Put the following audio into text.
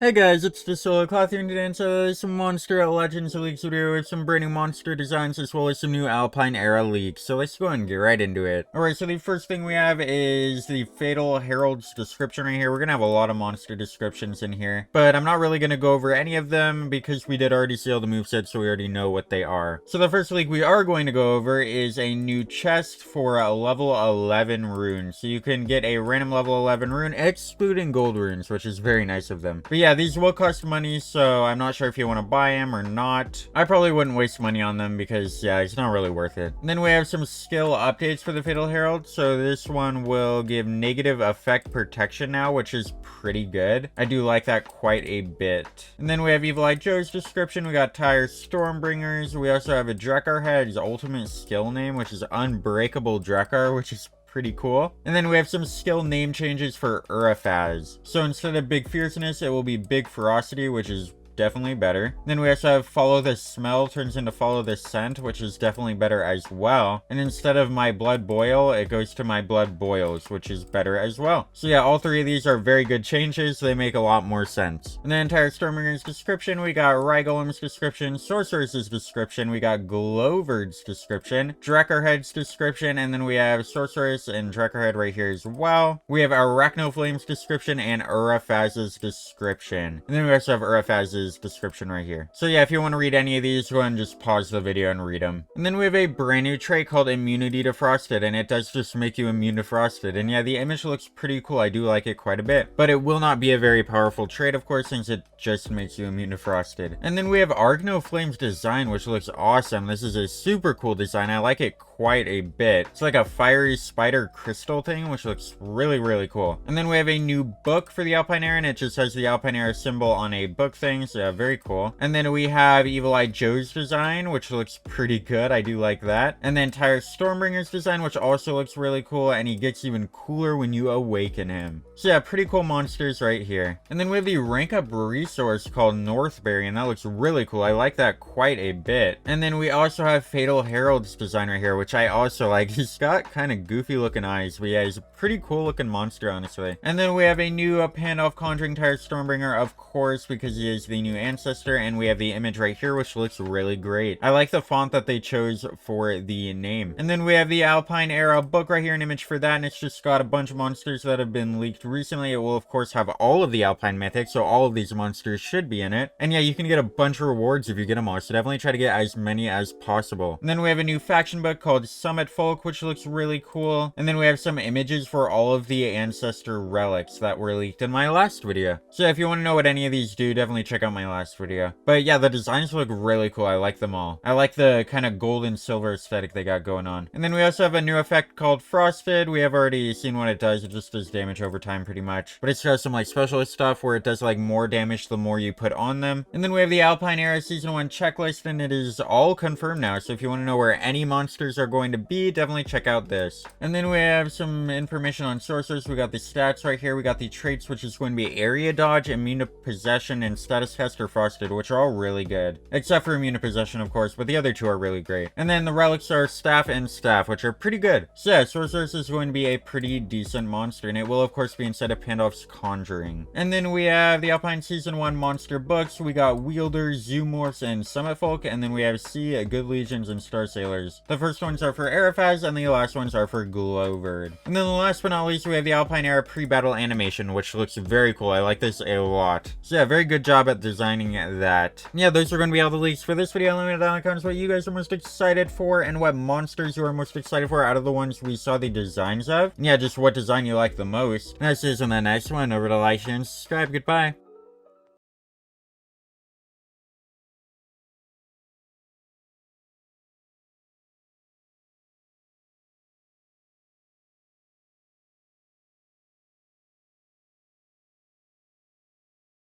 Hey guys, it's the Solo Cloth here, and today it's some Monster Legends leaks video with some brand new monster designs as well as some new Alpine era leaks. So let's go ahead and get right into it. Alright, so the first thing we have is the Fatal Herald's description right here. We're gonna have a lot of monster descriptions in here, but I'm not really gonna go over any of them because we did already see all the movesets, so we already know what they are. So the first leak we are going to go over is a new chest for a level 11 rune. So you can get a random level 11 rune, excluding gold runes, which is very nice of them. But yeah, these will cost money, so I'm not sure if you want to buy them or not. I probably wouldn't waste money on them because, yeah, it's not really worth it. And then we have some skill updates for the Fatal Herald. So this one will give negative effect protection now, which is pretty good. I do like that quite a bit. And then we have Evil Eye Joe's description. We got Tire Stormbringers. We also have a Drekar head's ultimate skill name, which is Unbreakable Drekar, which is pretty cool. And then we have some skill name changes for Urafaz. So instead of Big Fierceness, it will be Big Ferocity, which is definitely better. Then we also have Follow the Smell turns into Follow the Scent, which is definitely better as well. And instead of My Blood Boil, it goes to My Blood Boils, which is better as well. So yeah, all three of these are very good changes. They make a lot more sense. And then entire Stormbringer's description, we got Rygolem's description, Sorceress's description, we got Glowverd's description, Drekkarhead's description, and then we have Sorceress and Drekkarhead right here as well. We have Arachnoflame's description and Urafaz's description. And then we also have Urafaz's description right here. So yeah, if you want to read any of these, go ahead and just pause the video and read them. And then we have a brand new trait called Immunity to Frosted, and it does just make you immune to Frosted. And yeah, the image looks pretty cool. I do like it quite a bit, but it will not be a very powerful trait, of course, since it just makes you immune to Frosted. And then we have Arachnoflame's design, which looks awesome. This is a super cool design. I like it quite a bit. It's like a fiery spider crystal thing, which looks really, really cool. And then we have a new book for the Alpineera, and it just has the Alpineera symbol on a book thing. So yeah, very cool. And then we have Evil Eye Joe's design, which looks pretty good. I do like that. And then Tire Stormbringer's design, which also looks really cool, and he gets even cooler when you awaken him. So yeah, pretty cool monsters right here. And then we have the rank up resource called Northberry, and that looks really cool. I like that quite a bit. And then we also have Fatal Herald's design right here, which I also like. He's got kind of goofy looking eyes, but yeah, he's a pretty cool looking monster, honestly. And then we have a new Pandoff Conjuring Tire Stormbringer, of course, because he is the new ancestor, and we have the image right here, which looks really great. I like the font that they chose for the name. And then we have the Alpine era book right here, an image for that, and it's just got a bunch of monsters that have been leaked recently. It will of course have all of the Alpine mythics, so all of these monsters should be in it. And yeah, you can get a bunch of rewards if you get them all, so definitely try to get as many as possible. And then we have a new faction book called Summit Folk, which looks really cool. And then we have some images for all of the ancestor relics that were leaked in my last video. So if you want to know what any of these do, definitely check out my last video. But yeah, the designs look really cool. I like them all. I like the kind of gold and silver aesthetic they got going on. And then we also have a new effect called Frosted. We have already seen what it does. It just does damage over time pretty much. But it's got some like specialist stuff where it does like more damage the more you put on them. And then we have the Alpine Era Season 1 checklist, and it is all confirmed now. So if you want to know where any monsters are going to be, definitely check out this. And then we have some information on sorcerers. We got the stats right here. We got the traits, which is going to be Area Dodge, Immune to Possession, and Status Caster Frosted, which are all really good. Except for Immune to Possession, of course, but the other two are really great. And then the relics are Staff and Staff, which are pretty good. So yeah, Sorceress is going to be a pretty decent monster, and it will of course be instead of Pandoff's Conjuring. And then we have the Alpine Season 1 monster books. We got Wielders, Zoomorphs, and Summit Folk, and then we have Sea, Good Legions, and Star Sailors. The first ones are for Arafaz, and the last ones are for Glowverd. And then the last but not least, we have the Alpine Era pre-battle animation, which looks very cool. I like this a lot. So yeah, very good job at designing that. Yeah, those are going to be all the leaks for this video. Let me know down in the comments what you guys are most excited for and what monsters you are most excited for out of the ones we saw the designs of. And yeah, just what design you like the most. And I'll see you in the next one. Over to like and subscribe. Goodbye.